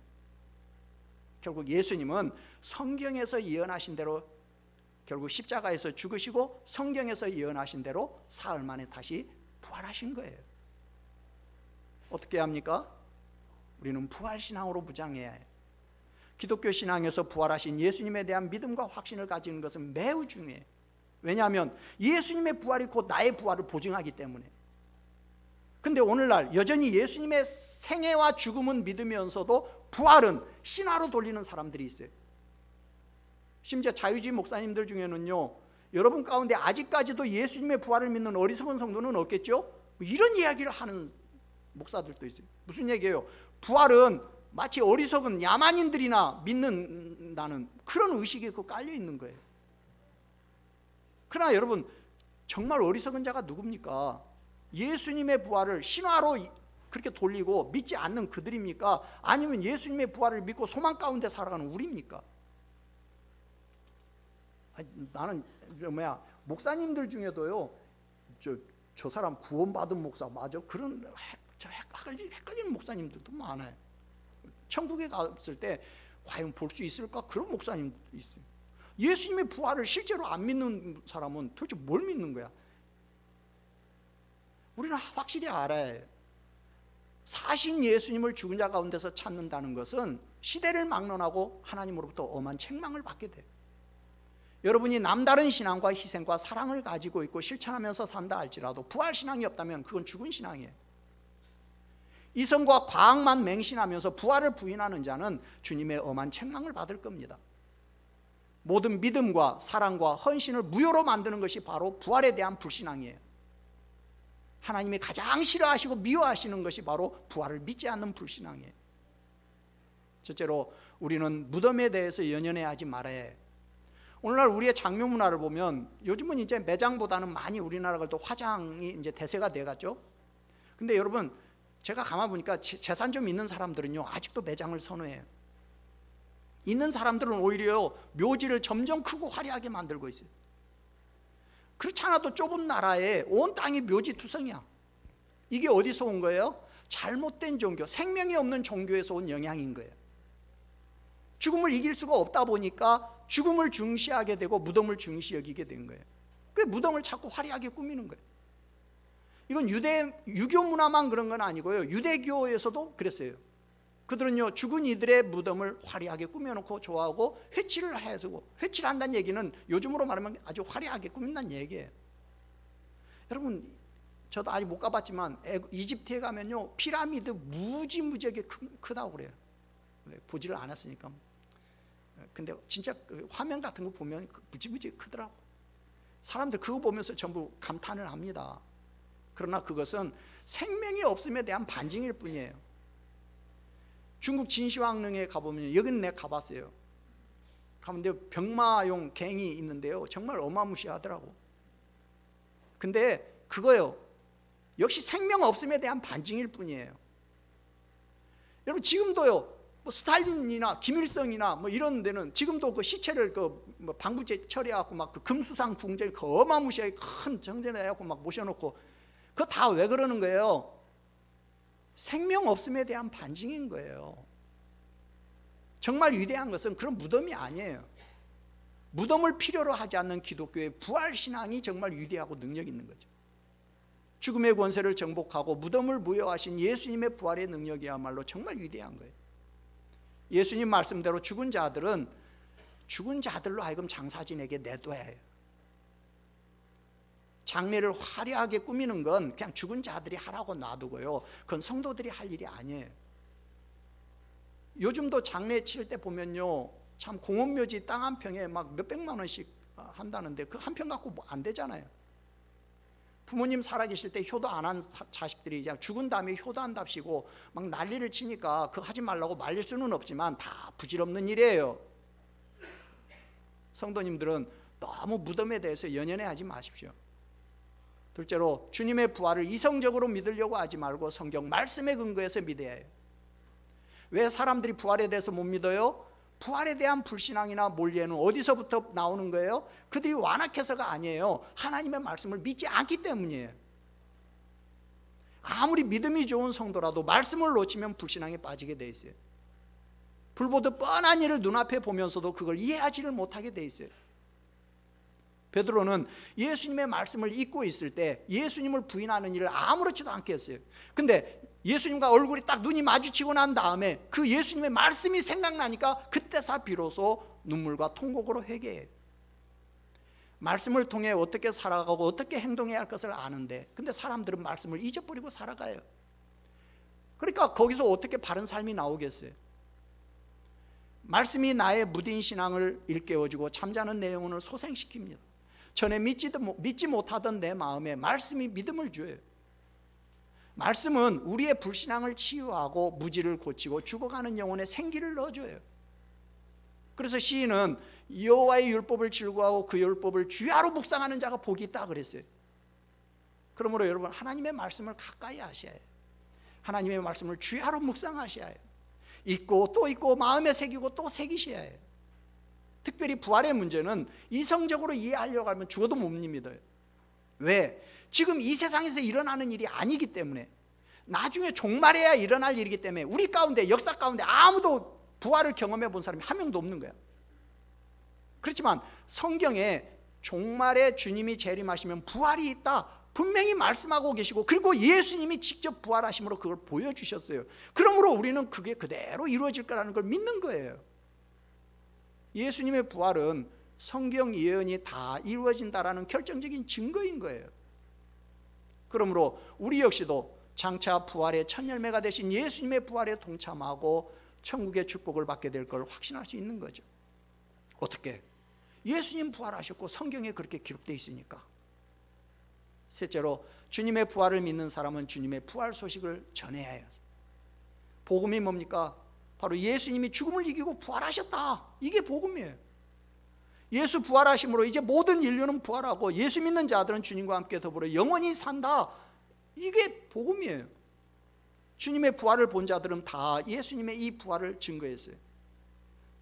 결국 예수님은 성경에서 예언하신 대로 결국 십자가에서 죽으시고 성경에서 예언하신 대로 사흘 만에 다시 부활하신 거예요. 어떻게 합니까? 우리는 부활신앙으로 무장해야 해요. 기독교 신앙에서 부활하신 예수님에 대한 믿음과 확신을 가지는 것은 매우 중요해요. 왜냐하면 예수님의 부활이 곧 나의 부활을 보증하기 때문에. 근데 오늘날 여전히 예수님의 생애와 죽음은 믿으면서도 부활은 신화로 돌리는 사람들이 있어요. 심지어 자유주의 목사님들 중에는요 여러분 가운데 아직까지도 예수님의 부활을 믿는 어리석은 성도는 없겠죠? 이런 이야기를 하는 목사들도 있어요. 무슨 얘기예요? 부활은 마치 어리석은 야만인들이나 믿는다는 그런 의식이 깔려 있는 거예요. 그러나 여러분 정말 어리석은 자가 누굽니까? 예수님의 부활을 신화로 그렇게 돌리고 믿지 않는 그들입니까? 아니면 예수님의 부활을 믿고 소망 가운데 살아가는 우리입니까? 나는 목사님들 중에도요 저 사람 구원받은 목사 맞아? 그런 헷갈리는 목사님들도 많아요. 천국에 갔을 때 과연 볼 수 있을까? 그런 목사님도 있어요. 예수님의 부활을 실제로 안 믿는 사람은 도대체 뭘 믿는 거야? 우리는 확실히 알아야 해요. 사신 예수님을 죽은 자 가운데서 찾는다는 것은 시대를 막론하고 하나님으로부터 엄한 책망을 받게 돼요. 여러분이 남다른 신앙과 희생과 사랑을 가지고 있고 실천하면서 산다 할지라도 부활신앙이 없다면 그건 죽은 신앙이에요. 이성과 과학만 맹신하면서 부활을 부인하는 자는 주님의 엄한 책망을 받을 겁니다. 모든 믿음과 사랑과 헌신을 무효로 만드는 것이 바로 부활에 대한 불신앙이에요. 하나님이 가장 싫어하시고 미워하시는 것이 바로 부활을 믿지 않는 불신앙이에요. 첫째로 우리는 무덤에 대해서 연연해 하지 말아야 해요. 오늘날 우리의 장묘 문화를 보면 요즘은 이제 매장보다는 많이 우리나라가 또 화장이 이제 대세가 돼갔죠. 근데 여러분 제가 가만 보니까 재산 좀 있는 사람들은요 아직도 매장을 선호해요. 있는 사람들은 오히려 묘지를 점점 크고 화려하게 만들고 있어요. 그렇지 않아도 좁은 나라에 온 땅이 묘지 투성이야. 이게 어디서 온 거예요? 잘못된 종교, 생명이 없는 종교에서 온 영향인 거예요. 죽음을 이길 수가 없다 보니까 죽음을 중시하게 되고 무덤을 중시 여기게 된 거예요. 그래서 무덤을 자꾸 화려하게 꾸미는 거예요. 이건 유교 문화만 그런 건 아니고요, 유대교에서도 그랬어요. 그들은요, 죽은 이들의 무덤을 화려하게 꾸며놓고 좋아하고 회치를 해서, 회치를 한다는 얘기는 요즘으로 말하면 아주 화려하게 꾸민다는 얘기예요. 여러분, 저도 아직 못 가봤지만 이집트에 가면요, 피라미드 무지무지하게 크다고 그래요. 보지를 않았으니까. 근데 진짜 그 화면 같은 거 보면 무지무지 크더라고. 사람들 그거 보면서 전부 감탄을 합니다. 그러나 그것은 생명이 없음에 대한 반증일 뿐이에요. 중국 진시황릉에 가보면, 여기는 내가 가봤어요. 가는데 병마용 갱이 있는데요, 정말 어마무시하더라고. 근데 그거요, 역시 생명 없음에 대한 반증일 뿐이에요. 여러분, 지금도요, 뭐 스탈린이나 김일성이나 뭐 이런 데는 지금도 그 시체를 뭐 방부제 처리해갖고 막 그 금수상 궁전 그 어마무시하게 큰 정전에 해갖고 막 모셔놓고, 그거 다 왜 그러는 거예요? 생명 없음에 대한 반증인 거예요. 정말 위대한 것은 그런 무덤이 아니에요. 무덤을 필요로 하지 않는 기독교의 부활신앙이 정말 위대하고 능력 있는 거죠. 죽음의 권세를 정복하고 무덤을 무효하신 예수님의 부활의 능력이야말로 정말 위대한 거예요. 예수님 말씀대로 죽은 자들은 죽은 자들로 하여금 장사 지내게 내둬야 해요. 장례를 화려하게 꾸미는 건 그냥 죽은 자들이 하라고 놔두고요, 그건 성도들이 할 일이 아니에요. 요즘도 장례 치를 때 보면요, 참 공원묘지 땅 한 평에 막 몇백만 원씩 한다는데 그 한 평 갖고 뭐 안 되잖아요. 부모님 살아계실 때 효도 안 한 자식들이 그냥 죽은 다음에 효도한답시고 막 난리를 치니까 그거 하지 말라고 말릴 수는 없지만 다 부질없는 일이에요. 성도님들은 너무 무덤에 대해서 연연해하지 마십시오. 둘째로, 주님의 부활을 이성적으로 믿으려고 하지 말고 성경 말씀에 근거해서 믿어야 해요. 왜 사람들이 부활에 대해서 못 믿어요? 부활에 대한 불신앙이나 몰예는 어디서부터 나오는 거예요? 그들이 완악해서가 아니에요. 하나님의 말씀을 믿지 않기 때문이에요. 아무리 믿음이 좋은 성도라도 말씀을 놓치면 불신앙에 빠지게 돼 있어요. 불보듯 뻔한 일을 눈앞에 보면서도 그걸 이해하지를 못하게 돼 있어요. 베드로는 예수님의 말씀을 잊고 있을 때 예수님을 부인하는 일을 아무렇지도 않게 했어요. 근데 예수님과 얼굴이 딱 눈이 마주치고 난 다음에 그 예수님의 말씀이 생각나니까 그때서 비로소 눈물과 통곡으로 회개해요. 말씀을 통해 어떻게 살아가고 어떻게 행동해야 할 것을 아는데, 근데 사람들은 말씀을 잊어버리고 살아가요. 그러니까 거기서 어떻게 바른 삶이 나오겠어요? 말씀이 나의 무딘 신앙을 일깨워주고 잠자는 내 영혼을 소생시킵니다. 전에 믿지 못하던 내 마음에 말씀이 믿음을 줘요. 말씀은 우리의 불신앙을 치유하고 무지를 고치고 죽어가는 영혼에 생기를 넣어줘요. 그래서 시인은 여호와의 율법을 즐거워하고 그 율법을 주야로 묵상하는 자가 복이 있다 그랬어요. 그러므로 여러분, 하나님의 말씀을 가까이 하셔야 해요. 하나님의 말씀을 주야로 묵상하셔야 해요. 읽고 또 읽고 마음에 새기고 또 새기셔야 해요. 특별히 부활의 문제는 이성적으로 이해하려고 하면 죽어도 못 믿어요. 왜? 지금 이 세상에서 일어나는 일이 아니기 때문에, 나중에 종말에야 일어날 일이기 때문에 우리 가운데, 역사 가운데 아무도 부활을 경험해 본 사람이 한 명도 없는 거야. 그렇지만 성경에 종말에 주님이 재림하시면 부활이 있다 분명히 말씀하고 계시고, 그리고 예수님이 직접 부활하심으로 그걸 보여주셨어요. 그러므로 우리는 그게 그대로 이루어질 거라는 걸 믿는 거예요. 예수님의 부활은 성경 예언이 다 이루어진다라는 결정적인 증거인 거예요. 그러므로 우리 역시도 장차 부활의 첫 열매가 되신 예수님의 부활에 동참하고 천국의 축복을 받게 될 걸 확신할 수 있는 거죠. 어떻게? 예수님 부활하셨고 성경에 그렇게 기록되어 있으니까. 셋째로, 주님의 부활을 믿는 사람은 주님의 부활 소식을 전해야 해요. 복음이 뭡니까? 바로 예수님이 죽음을 이기고 부활하셨다, 이게 복음이에요. 예수 부활하심으로 이제 모든 인류는 부활하고 예수 믿는 자들은 주님과 함께 더불어 영원히 산다, 이게 복음이에요. 주님의 부활을 본 자들은 다 예수님의 이 부활을 증거했어요.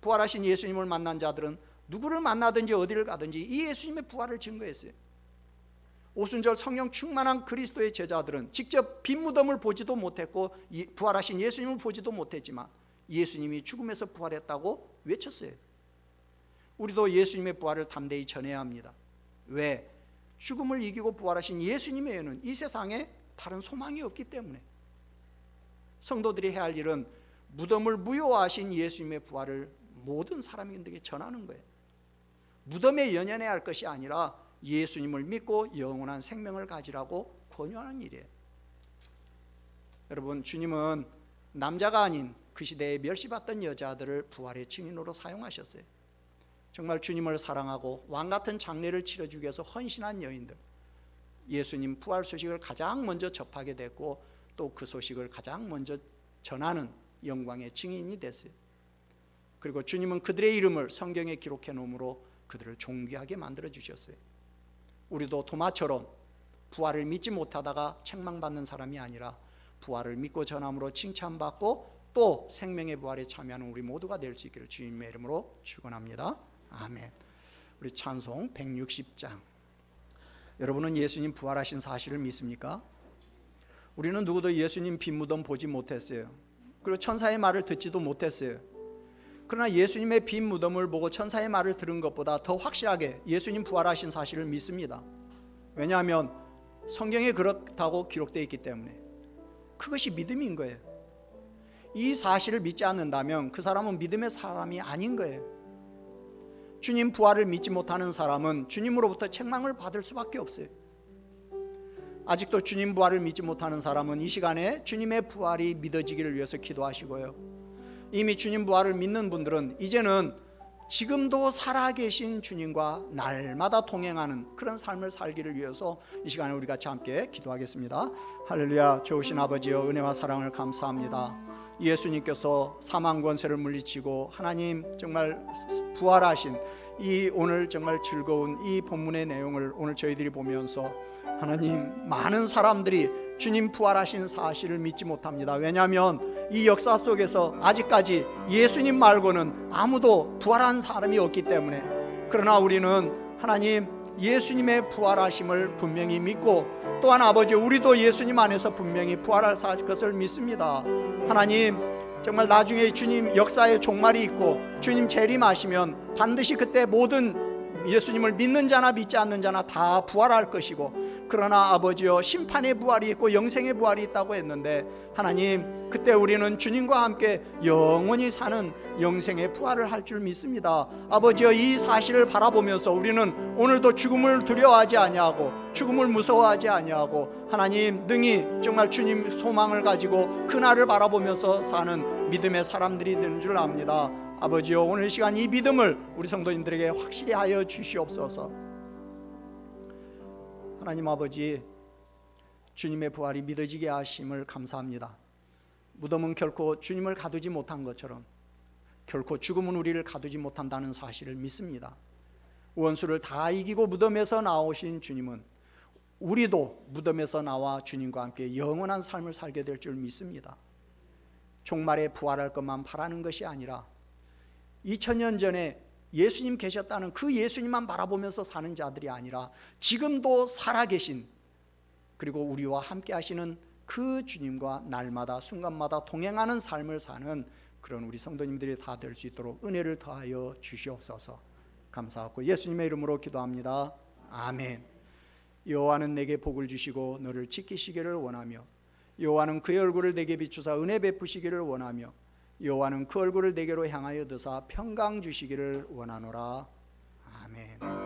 부활하신 예수님을 만난 자들은 누구를 만나든지 어디를 가든지 이 예수님의 부활을 증거했어요. 오순절 성령 충만한 그리스도의 제자들은 직접 빈 무덤을 보지도 못했고 부활하신 예수님을 보지도 못했지만 예수님이 죽음에서 부활했다고 외쳤어요. 우리도 예수님의 부활을 담대히 전해야 합니다. 왜? 죽음을 이기고 부활하신 예수님 외에는 이 세상에 다른 소망이 없기 때문에. 성도들이 해야 할 일은 무덤을 무효화하신 예수님의 부활을 모든 사람들에게 전하는 거예요. 무덤에 연연해야 할 것이 아니라 예수님을 믿고 영원한 생명을 가지라고 권유하는 일이에요. 여러분, 주님은 남자가 아닌 그 시대에 멸시받던 여자들을 부활의 증인으로 사용하셨어요. 정말 주님을 사랑하고 왕같은 장례를 치러주기 위해서 헌신한 여인들, 예수님 부활 소식을 가장 먼저 접하게 됐고 또 그 소식을 가장 먼저 전하는 영광의 증인이 됐어요. 그리고 주님은 그들의 이름을 성경에 기록해 놓음으로 그들을 존귀하게 만들어 주셨어요. 우리도 도마처럼 부활을 믿지 못하다가 책망받는 사람이 아니라 부활을 믿고 전함으로 칭찬받고 또 생명의 부활에 참여하는 우리 모두가 될 수 있기를 주님의 이름으로 축원합니다. 아멘. 우리 찬송 160장. 여러분은 예수님 부활하신 사실을 믿습니까? 우리는 누구도 예수님 빈 무덤 보지 못했어요. 그리고 천사의 말을 듣지도 못했어요. 그러나 예수님의 빈 무덤을 보고 천사의 말을 들은 것보다 더 확실하게 예수님 부활하신 사실을 믿습니다. 왜냐하면 성경에 그렇다고 기록되어 있기 때문에. 그것이 믿음인 거예요. 이 사실을 믿지 않는다면 그 사람은 믿음의 사람이 아닌 거예요. 주님 부활을 믿지 못하는 사람은 주님으로부터 책망을 받을 수밖에 없어요. 아직도 주님 부활을 믿지 못하는 사람은 이 시간에 주님의 부활이 믿어지기를 위해서 기도하시고요, 이미 주님 부활을 믿는 분들은 이제는 지금도 살아계신 주님과 날마다 동행하는 그런 삶을 살기를 위해서 이 시간에 우리 같이 함께 기도하겠습니다. 할렐루야. 좋으신 아버지여, 은혜와 사랑을 감사합니다. 예수님께서 사망 권세를 물리치고 하나님 정말 부활하신 이 오늘 정말 즐거운 이 본문의 내용을 오늘 저희들이 보면서 하나님, 많은 사람들이 주님 부활하신 사실을 믿지 못합니다. 왜냐하면 이 역사 속에서 아직까지 예수님 말고는 아무도 부활한 사람이 없기 때문에. 그러나 우리는 하나님 예수님의 부활하심을 분명히 믿고 또한 아버지, 우리도 예수님 안에서 분명히 부활할 것을 믿습니다. 하나님, 정말 나중에 주님 역사의 종말이 있고 주님 재림하시면 반드시 그때 모든 예수님을 믿는 자나 믿지 않는 자나 다 부활할 것이고, 그러나 아버지여, 심판의 부활이 있고 영생의 부활이 있다고 했는데 하나님, 그때 우리는 주님과 함께 영원히 사는 영생의 부활을 할 줄 믿습니다. 아버지여, 이 사실을 바라보면서 우리는 오늘도 죽음을 두려워하지 아니하고 죽음을 무서워하지 아니하고 하나님 능히 정말 주님 소망을 가지고 그날을 바라보면서 사는 믿음의 사람들이 되는 줄 압니다. 아버지여, 오늘 이 시간 이 믿음을 우리 성도님들에게 확실히 하여 주시옵소서. 하나님 아버지, 주님의 부활이 믿어지게 하심을 감사합니다. 무덤은 결코 주님을 가두지 못한 것처럼 결코 죽음은 우리를 가두지 못한다는 사실을 믿습니다. 원수를 다 이기고 무덤에서 나오신 주님은 우리도 무덤에서 나와 주님과 함께 영원한 삶을 살게 될 줄 믿습니다. 종말에 부활할 것만 바라는 것이 아니라 2000년 전에 예수님 계셨다는 그 예수님만 바라보면서 사는 자들이 아니라 지금도 살아계신, 그리고 우리와 함께 하시는 그 주님과 날마다 순간마다 동행하는 삶을 사는 그런 우리 성도님들이 다 될 수 있도록 은혜를 더하여 주시옵소서. 감사하고 예수님의 이름으로 기도합니다. 아멘. 여호와는 내게 복을 주시고 너를 지키시기를 원하며, 여호와는 그의 얼굴을 내게 비추사 은혜 베푸시기를 원하며, 여호와는 그 얼굴을 내게로 향하여 드사 평강 주시기를 원하노라. 아멘.